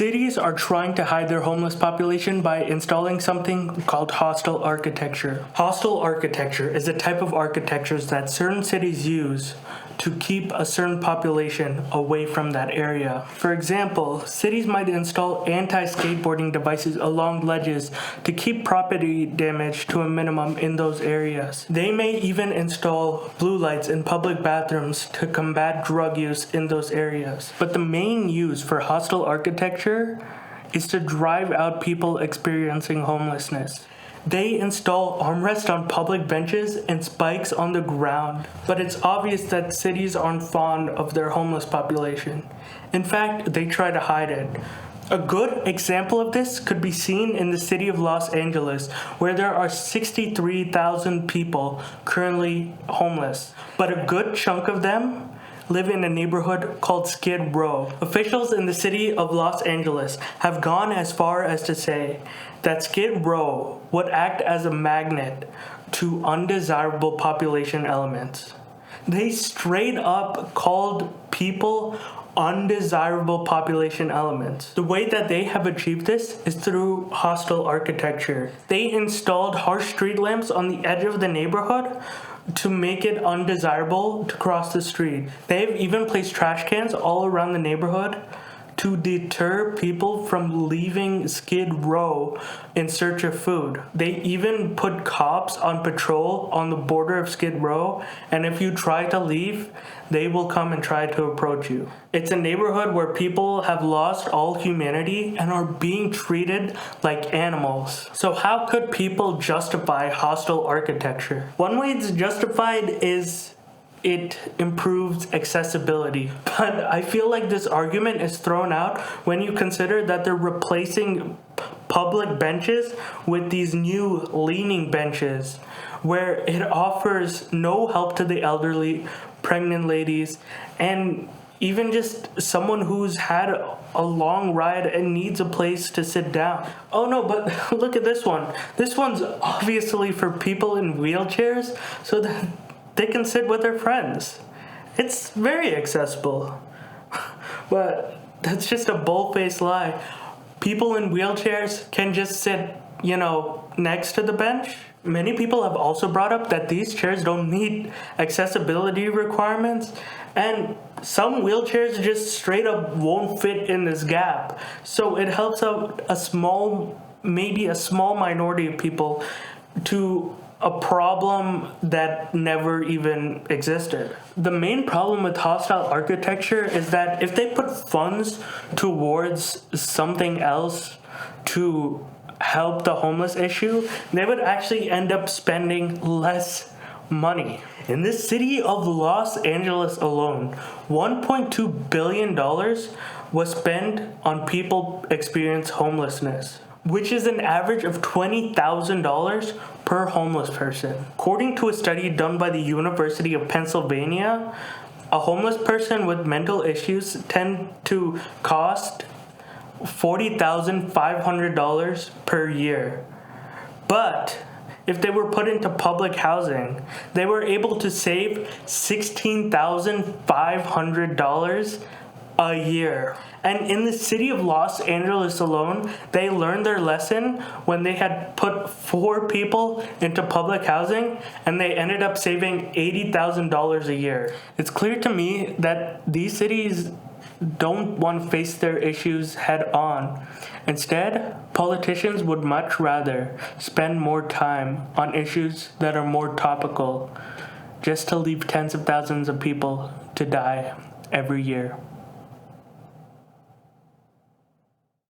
Cities are trying to hide their homeless population by installing something called hostile architecture. Hostile architecture is a type of architecture that certain cities use to keep a certain population away from that area. For example, cities might install anti-skateboarding devices along ledges to keep property damage to a minimum in those areas. They may even install blue lights in public bathrooms to combat drug use in those areas. But the main use for hostile architecture is to drive out people experiencing homelessness. They install armrests on public benches and spikes on the ground, but it's obvious that cities aren't fond of their homeless population. In fact, they try to hide it. A good example of this could be seen in the city of Los Angeles, where there are 63,000 people currently homeless, but a good chunk of them live in a neighborhood called Skid Row. Officials in the city of Los Angeles have gone as far as to say that Skid Row would act as a magnet to undesirable population elements. They straight up called people undesirable population elements. The way that they have achieved this is through hostile architecture. They installed harsh street lamps on the edge of the neighborhood to make it undesirable to cross the street. They've even placed trash cans all around the neighborhood to deter people from leaving Skid Row in search of food. They even put cops on patrol on the border of Skid Row, and if you try to leave, they will come and try to approach you. It's a neighborhood where people have lost all humanity and are being treated like animals. So how could people justify hostile architecture? One way it's justified is it improves accessibility. But I feel like this argument is thrown out when you consider that they're replacing public benches with these new leaning benches, where it offers no help to the elderly, pregnant ladies, and even just someone who's had a long ride and needs a place to sit down. Oh no, but look at this one. This one's obviously for people in wheelchairs so that they can sit with their friends. It's very accessible. But that's just a bold-faced lie. People in wheelchairs can just sit, next to the bench. Many people have also brought up that these chairs don't meet accessibility requirements, and some wheelchairs just straight up won't fit in this gap. So it helps out maybe a small minority of people to a problem that never even existed. The main problem with hostile architecture is that if they put funds towards something else to help the homeless issue, they would actually end up spending less money. In the city of Los Angeles alone, $1.2 billion was spent on people experiencing homelessness, which is an average of $20,000 per homeless person. According to a study done by the University of Pennsylvania, a homeless person with mental issues tend to cost $40,500 per year. But if they were put into public housing, they were able to save $16,500 a year. And in the city of Los Angeles alone, they learned their lesson when they had put 4 people into public housing, and they ended up saving $80,000 a year. It's clear to me that these cities don't want to face their issues head on. Instead, politicians would much rather spend more time on issues that are more topical, just to leave tens of thousands of people to die every year.